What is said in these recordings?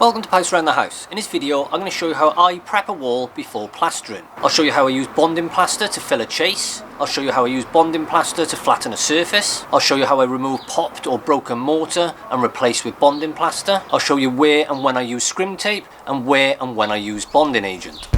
Welcome to Plaster Around the House. In this video I'm going to show you how I prep a wall before plastering. I'll show you how I use bonding plaster to fill a chase. I'll show you how I use bonding plaster to flatten a surface. I'll show you how I remove popped or broken mortar and replace with bonding plaster. I'll show you where and when I use scrim tape and where and when I use bonding agent.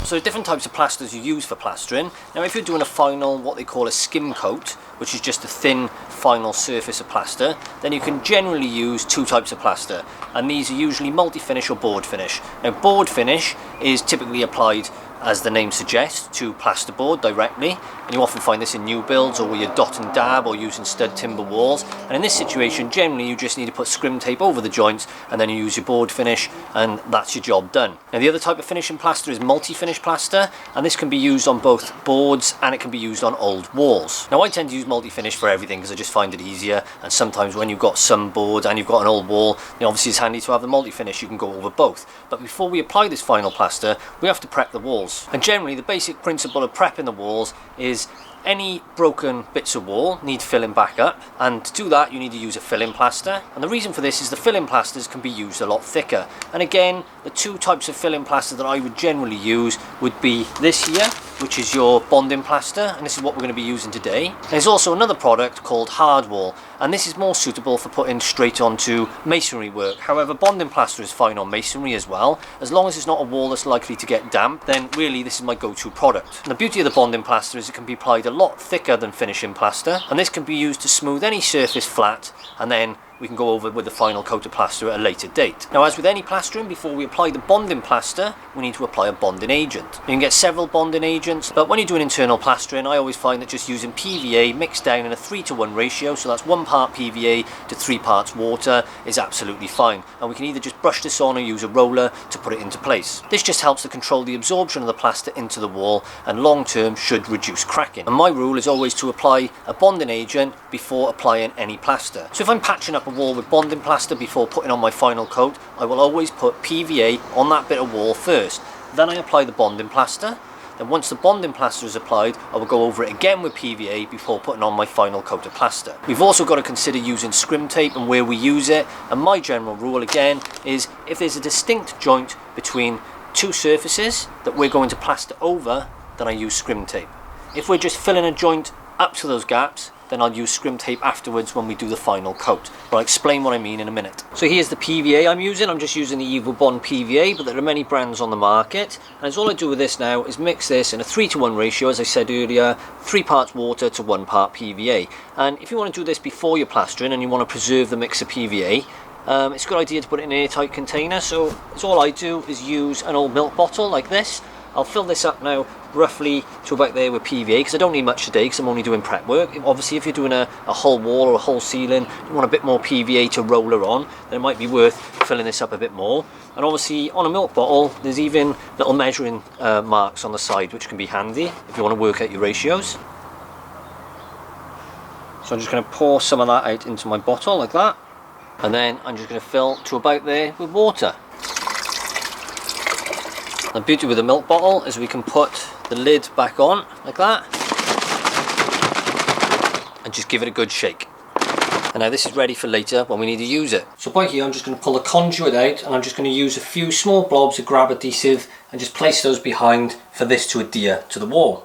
So there's different types of plasters you use for plastering. Now if you're doing a final, what they call a skim coat, which is just a thin final surface of plaster, then you can generally use two types of plaster, and these are usually multi-finish or board finish. Now board finish is typically applied, as the name suggests, to plasterboard directly, and you often find this in new builds or where you're dot and dab or using stud timber walls. And in this situation generally you just need to put scrim tape over the joints and then you use your board finish and that's your job done. Now the other type of finishing plaster is multi-finish plaster, and this can be used on both boards and it can be used on old walls. Now I tend to use multi-finish for everything because I just find it easier, and sometimes when you've got some board and you've got an old wall, obviously it's handy to have the multi-finish. You can go over both, but before we apply this final plaster we have to prep the walls. And generally the basic principle of prepping the walls is any broken bits of wall need filling back up, and to do that you need to use a filling plaster. And the reason for this is the filling plasters can be used a lot thicker. And again, the two types of filling plaster that I would generally use would be this here, which is your bonding plaster, and this is what we're going to be using today. There's also another product called hardwall, and this is more suitable for putting straight onto masonry work. However, bonding plaster is fine on masonry as well. As long as it's not a wall that's likely to get damp, then really this is my go-to product. And the beauty of the bonding plaster is it can be applied a lot thicker than finishing plaster, and this can be used to smooth any surface flat, and then we can go over with the final coat of plaster at a later date. Now as with any plastering, before we apply the bonding plaster we need to apply a bonding agent. You can get several bonding agents, but when you're doing internal plastering I always find that just using PVA mixed down in a 3:1 ratio, so that's 1 part PVA to 3 parts water, is absolutely fine. And we can either just brush this on or use a roller to put it into place. This just helps to control the absorption of the plaster into the wall and long term should reduce cracking. And my rule is always to apply a bonding agent before applying any plaster. So if I'm patching up a wall with bonding plaster before putting on my final coat, I will always put PVA on that bit of wall first. Then I apply the bonding plaster. Then once the bonding plaster is applied, I will go over it again with PVA before putting on my final coat of plaster. We've also got to consider using scrim tape and where we use it. And my general rule again is if there's a distinct joint between two surfaces that we're going to plaster over, then I use scrim tape. If we're just filling a joint up to those gaps, then I'll use scrim tape afterwards when we do the final coat. But I'll explain what I mean in a minute. So here's the PVA I'm using. I'm just using the EvoBond PVA, but there are many brands on the market. And so all I do with this now is mix this in a 3:1 ratio, as I said earlier, 3 parts water to 1 part PVA. And if you want to do this before you're plastering and you want to preserve the mix of PVA, it's a good idea to put it in an airtight container. So all I do is use an old milk bottle like this. I'll fill this up now roughly to about there with PVA because I don't need much today because I'm only doing prep work. Obviously if you're doing a whole wall or a whole ceiling, you want a bit more PVA to roller on, then it might be worth filling this up a bit more. And obviously on a milk bottle there's even little measuring marks on the side which can be handy if you want to work out your ratios. So I'm just going to pour some of that out into my bottle like that, and then I'm just going to fill to about there with water. The beauty with the milk bottle is we can put the lid back on like that and just give it a good shake. And now this is ready for later when we need to use it. So by here I'm just going to pull the conduit out, and I'm just going to use a few small blobs of grab adhesive and just place those behind for this to adhere to the wall.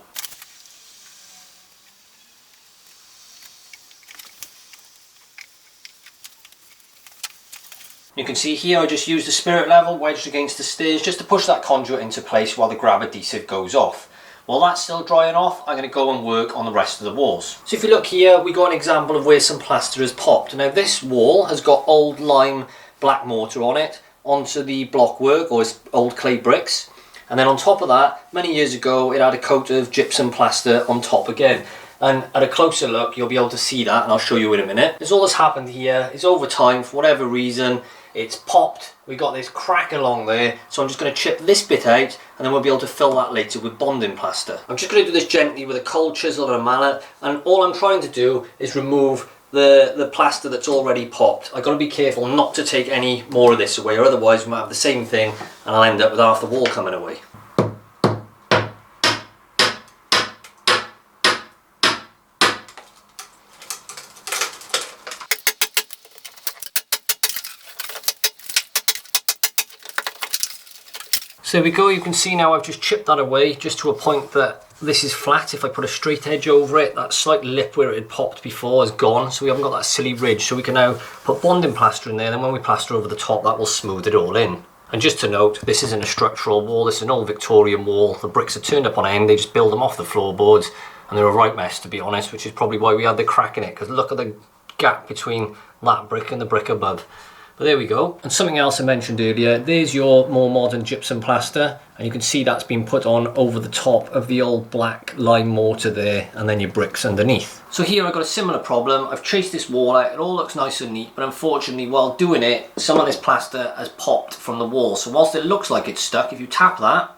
You can see here I just used the spirit level wedged against the stairs just to push that conduit into place while the grab adhesive goes off. While that's still drying off, I'm going to go and work on the rest of the walls. So if you look here, we got an example of where some plaster has popped. Now this wall has got old lime black mortar on it onto the block work, or its old clay bricks. And then on top of that, many years ago, it had a coat of gypsum plaster on top again. And at a closer look, you'll be able to see that, and I'll show you in a minute. There's all that's happened here is over time, for whatever reason, it's popped. We got this crack along there, so I'm just going to chip this bit out and then we'll be able to fill that later with bonding plaster. I'm just going to do this gently with a cold chisel and a mallet, and all I'm trying to do is remove the plaster that's already popped. I've got to be careful not to take any more of this away, or otherwise we might have the same thing and I'll end up with half the wall coming away. So there we go, you can see now I've just chipped that away just to a point that this is flat. If I put a straight edge over it, that slight lip where it had popped before is gone, so we haven't got that silly ridge. So we can now put bonding plaster in there, then when we plaster over the top, that will smooth it all in. And just to note, this isn't a structural wall, this is an old Victorian wall. The bricks are turned up on end, they just build them off the floorboards, and they're a right mess, to be honest, which is probably why we had the crack in it, because look at the gap between that brick and the brick above. But there we go. And something else I mentioned earlier, there's your more modern gypsum plaster, and you can see that's been put on over the top of the old black lime mortar there, and then your bricks underneath. So here I've got a similar problem. I've chased this wall out, it all looks nice and neat, but unfortunately while doing it, some of this plaster has popped from the wall. So whilst it looks like it's stuck, if you tap that,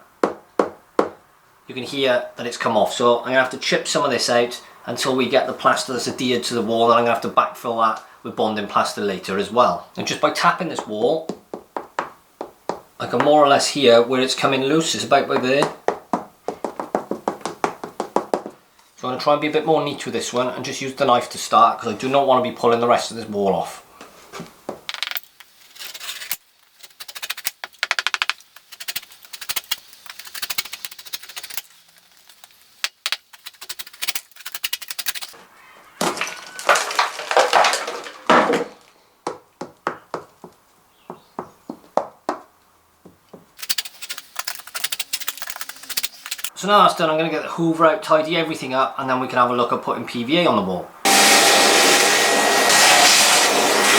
you can hear that it's come off. So I'm gonna have to chip some of this out until we get the plaster that's adhered to the wall, and I'm gonna have to backfill that with bonding plaster later as well. And just by tapping this wall, I can more or less hear where it's coming loose. It's about by there. So I'm going to try and be a bit more neat with this one and just use the knife to start, because I do not want to be pulling the rest of this wall off. So now that's done, I'm going to get the hoover out, tidy everything up, and then we can have a look at putting PVA on the wall.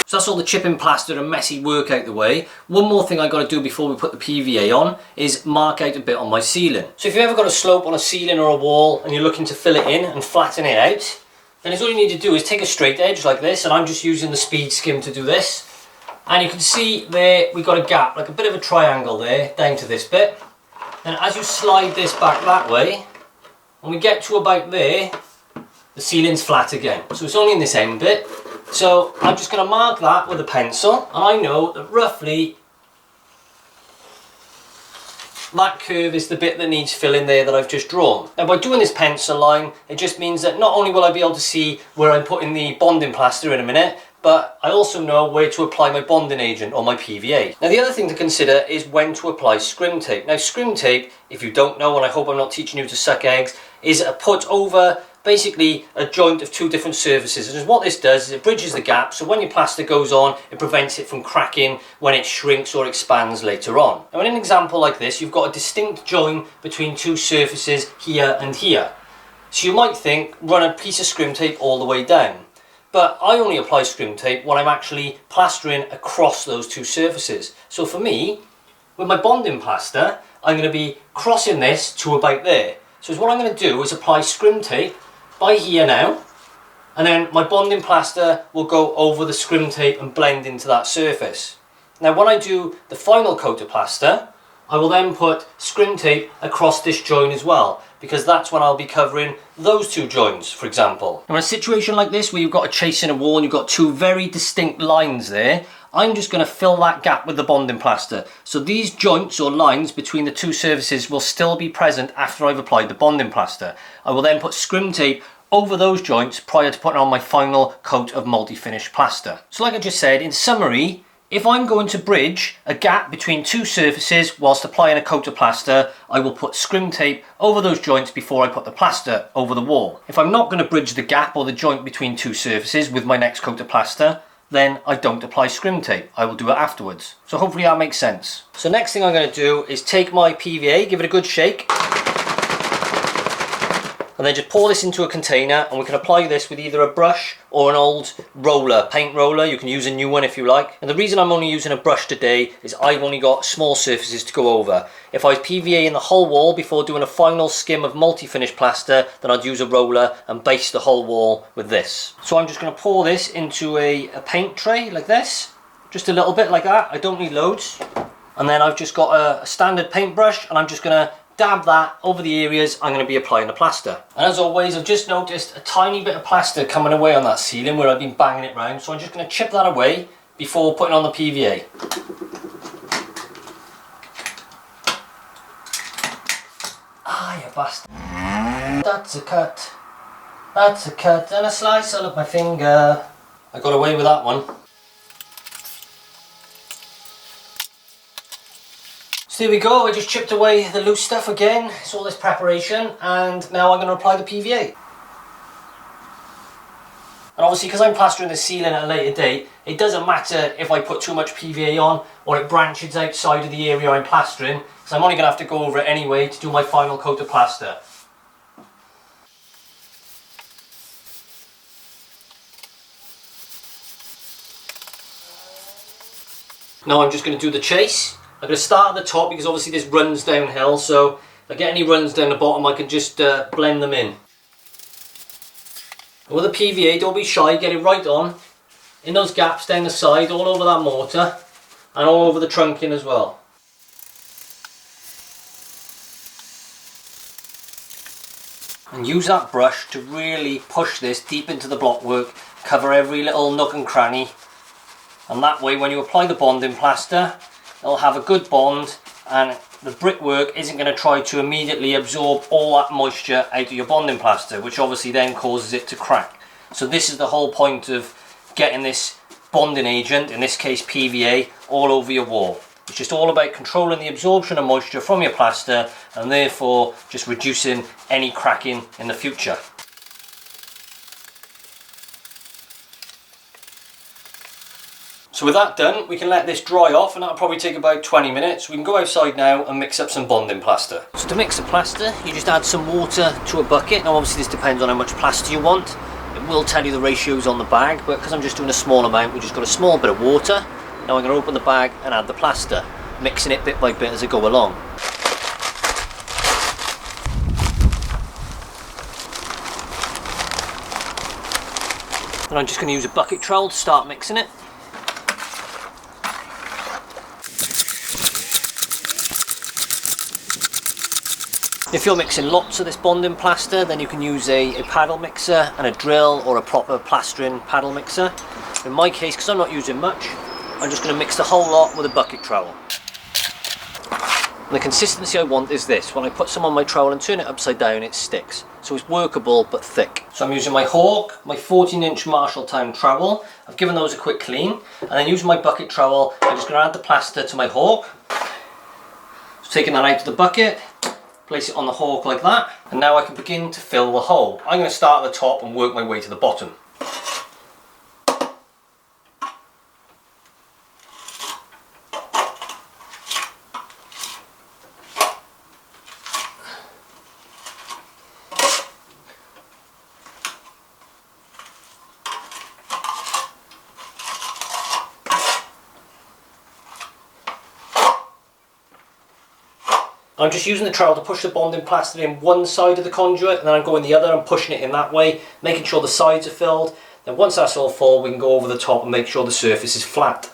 So that's all the chipping, plaster and messy work out the way. One more thing I've got to do before we put the PVA on is mark out a bit on my ceiling. So if you've ever got a slope on a ceiling or a wall and you're looking to fill it in and flatten it out, then all you need to do is take a straight edge like this, and I'm just using the speed skim to do this. And you can see there we've got a gap, like a bit of a triangle there, down to this bit. And as you slide this back that way, when we get to about there, the ceiling's flat again. So it's only in this end bit. So I'm just going to mark that with a pencil, and I know that roughly that curve is the bit that needs filling there that I've just drawn. Now by doing this pencil line, it just means that not only will I be able to see where I'm putting the bonding plaster in a minute, but I also know where to apply my bonding agent or my PVA. Now the other thing to consider is when to apply scrim tape. Now scrim tape, if you don't know, and I hope I'm not teaching you to suck eggs, is a put over basically a joint of two different surfaces. And what this does is it bridges the gap, so when your plaster goes on, it prevents it from cracking when it shrinks or expands later on. Now in an example like this, you've got a distinct join between two surfaces here and here. So you might think, run a piece of scrim tape all the way down. But I only apply scrim tape when I'm actually plastering across those two surfaces. So for me, with my bonding plaster, I'm going to be crossing this to about there. So what I'm going to do is apply scrim tape by here now, and then my bonding plaster will go over the scrim tape and blend into that surface. Now when I do the final coat of plaster, I will then put scrim tape across this join as well, because that's when I'll be covering those two joins, for example. Now in a situation like this where you've got a chase in a wall and you've got two very distinct lines there, I'm just going to fill that gap with the bonding plaster. So these joints or lines between the two surfaces will still be present after I've applied the bonding plaster. I will then put scrim tape over those joints prior to putting on my final coat of multi-finish plaster. So like I just said, in summary, if I'm going to bridge a gap between two surfaces whilst applying a coat of plaster, I will put scrim tape over those joints before I put the plaster over the wall. If I'm not going to bridge the gap or the joint between two surfaces with my next coat of plaster, then I don't apply scrim tape. I will do it afterwards. So hopefully that makes sense. So next thing I'm going to do is take my PVA, give it a good shake, and then just pour this into a container, and we can apply this with either a brush or an old roller, paint roller. You can use a new one if you like. And the reason I'm only using a brush today is I've only got small surfaces to go over. If I PVA in the whole wall before doing a final skim of multi-finish plaster, then I'd use a roller and base the whole wall with this. So I'm just going to pour this into a paint tray like this, just a little bit like that. I don't need loads. And then I've just got a standard paintbrush, and I'm just going to dab that over the areas I'm going to be applying the plaster. And as always, I've just noticed a tiny bit of plaster coming away on that ceiling where I've been banging it round, so I'm just going to chip that away before putting on the PVA. Ah, you bastard. That's a cut. That's a cut and a slice all up my finger. I got away with that one. So there we go, I just chipped away the loose stuff again. It's all this preparation, and now I'm going to apply the PVA. And obviously, because I'm plastering the ceiling at a later date, it doesn't matter if I put too much PVA on or it branches outside of the area I'm plastering, because I'm only going to have to go over it anyway to do my final coat of plaster. Now I'm just going to do the chase. I'm going to start at the top because obviously this runs downhill, so if I get any runs down the bottom I can just blend them in. And with the PVA, don't be shy, get it right on, in those gaps down the side, all over that mortar, and all over the trunking as well. And use that brush to really push this deep into the blockwork, cover every little nook and cranny, and that way when you apply the bonding plaster, it'll have a good bond and the brickwork isn't going to try to immediately absorb all that moisture out of your bonding plaster, which obviously then causes it to crack. So this is the whole point of getting this bonding agent, in this case PVA, all over your wall. It's just all about controlling the absorption of moisture from your plaster and therefore just reducing any cracking in the future. So with that done, we can let this dry off, and that'll probably take about 20 minutes. We can go outside now and mix up some bonding plaster. So to mix the plaster, you just add some water to a bucket. Now obviously this depends on how much plaster you want. It will tell you the ratios on the bag, but because I'm just doing a small amount, we just got a small bit of water. Now I'm going to open the bag and add the plaster, mixing it bit by bit as I go along. And I'm just going to use a bucket trowel to start mixing it. If you're mixing lots of this bonding plaster, then you can use a paddle mixer and a drill or a proper plastering paddle mixer. In my case, because I'm not using much, I'm just going to mix the whole lot with a bucket trowel. And the consistency I want is this. When I put some on my trowel and turn it upside down, it sticks. So it's workable but thick. So I'm using my Hawk, my 14-inch Marshalltown trowel. I've given those a quick clean. And then using my bucket trowel, I'm just going to add the plaster to my Hawk. So taking that out of the bucket, place it on the Hawk like that, and now I can begin to fill the hole. I'm going to start at the top and work my way to the bottom. I'm just using the trowel to push the bonding plaster in one side of the conduit, and then I'm going the other and pushing it in that way, making sure the sides are filled. Then once that's all full, we can go over the top and make sure the surface is flat.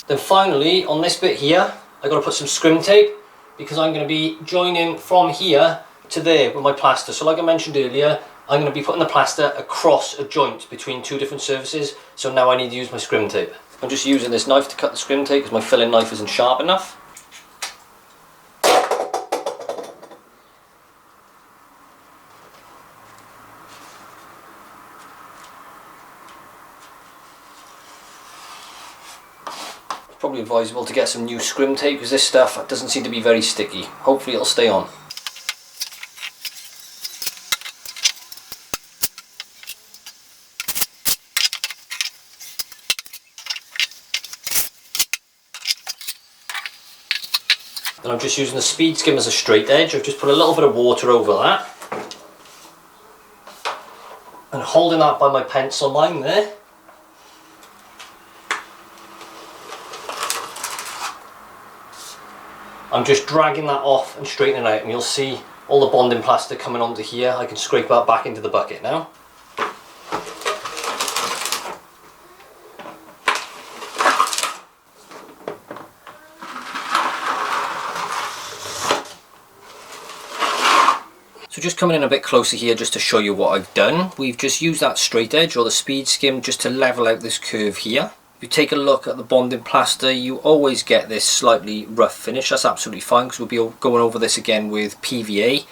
Then finally, on this bit here, I've got to put some scrim tape because I'm going to be joining from here to there with my plaster. So like I mentioned earlier, I'm going to be putting the plaster across a joint between two different surfaces. So now I need to use my scrim tape. I'm just using this knife to cut the scrim tape because my filling knife isn't sharp enough. Probably advisable to get some new scrim tape because this stuff doesn't seem to be very sticky. Hopefully it'll stay on. Then I'm just using the speed skim as a straight edge. I've just put a little bit of water over that and holding that by my pencil line there. I'm just dragging that off and straightening it out, and you'll see all the bonding plaster coming onto here, I can scrape that back into the bucket now. So just coming in a bit closer here just to show you what I've done. We've just used that straight edge or the speed skim just to level out this curve here. If you take a look at the bonding plaster, you always get this slightly rough finish. That's absolutely fine because we'll be going over this again with PVA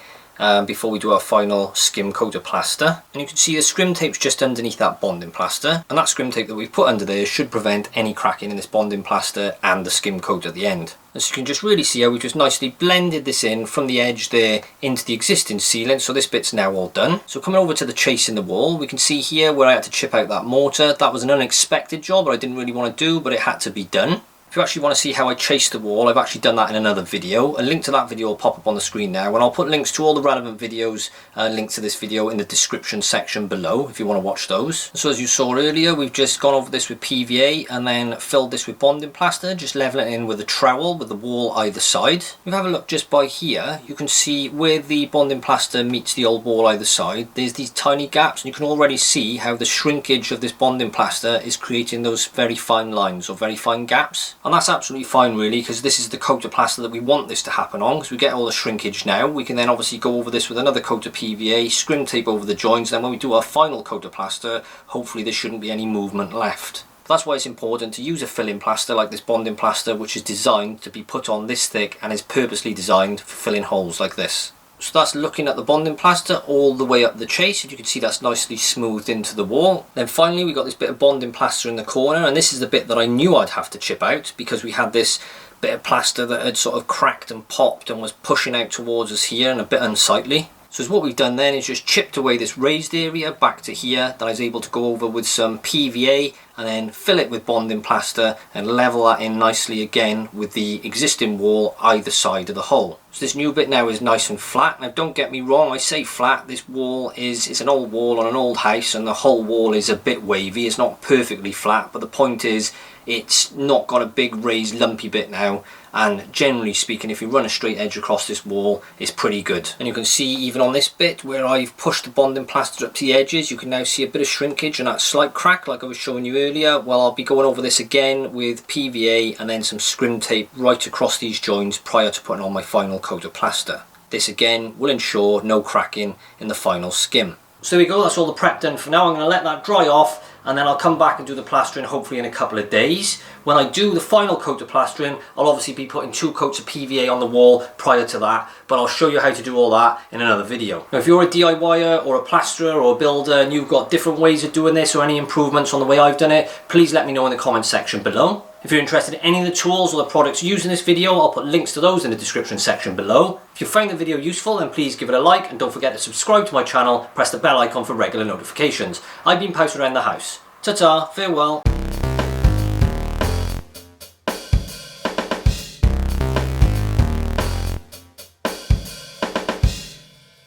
before we do our final skim coat of plaster. And you can see the scrim tape's just underneath that bonding plaster, and that scrim tape that we've put under there should prevent any cracking in this bonding plaster and the skim coat at the end. As you can just really see how we just nicely blended this in from the edge there into the existing sealant, so this bit's now all done. So coming over to the chase in the wall, we can see here where I had to chip out that mortar. That was an unexpected job that I didn't really want to do, but it had to be done. If you actually want to see how I chased the wall, I've actually done that in another video. A link to that video will pop up on the screen now, and I'll put links to all the relevant videos and links to this video in the description section below if you want to watch those. So as you saw earlier, we've just gone over this with PVA and then filled this with bonding plaster, just leveling it in with a trowel with the wall either side. If you have a look just by here, you can see where the bonding plaster meets the old wall either side, there's these tiny gaps, and you can already see how the shrinkage of this bonding plaster is creating those very fine lines or very fine gaps. And that's absolutely fine really, because this is the coat of plaster that we want this to happen on, because we get all the shrinkage now. We can then obviously go over this with another coat of PVA, scrim tape over the joints, then when we do our final coat of plaster, hopefully there shouldn't be any movement left. That's why it's important to use a filling plaster like this bonding plaster, which is designed to be put on this thick and is purposely designed for filling holes like this. So that's looking at the bonding plaster all the way up the chase, and you can see that's nicely smoothed into the wall. Then finally we got this bit of bonding plaster in the corner, and this is the bit that I knew I'd have to chip out because we had this bit of plaster that had sort of cracked and popped and was pushing out towards us here and a bit unsightly. So what we've done then is just chipped away this raised area back to here that I was able to go over with some PVA and then fill it with bonding plaster and level that in nicely again with the existing wall either side of the hole. So this new bit now is nice and flat. Now don't get me wrong, I say flat, this wall is an old wall on an old house and the whole wall is a bit wavy. It's not perfectly flat, but the point is it's not got a big raised lumpy bit now, and generally speaking if you run a straight edge across this wall it's pretty good. And you can see even on this bit where I've pushed the bonding plaster up to the edges, you can now see a bit of shrinkage and that slight crack like I was showing you earlier. Well, I'll be going over this again with PVA and then some scrim tape right across these joints prior to putting on my final coat of plaster. This again will ensure no cracking in the final skim. So there we go, that's all the prep done for now. I'm going to let that dry off and then I'll come back and do the plastering hopefully in a couple of days. When I do the final coat of plastering, I'll obviously be putting 2 coats of PVA on the wall prior to that, but I'll show you how to do all that in another video. Now if you're a DIYer or a plasterer or a builder and you've got different ways of doing this or any improvements on the way I've done it, please let me know in the comment section below. If you're interested in any of the tools or the products used in this video, I'll put links to those in the description section below. If you found the video useful, then please give it a like and don't forget to subscribe to my channel, press the bell icon for regular notifications. I've been Plastering around the house. Ta-ta, farewell.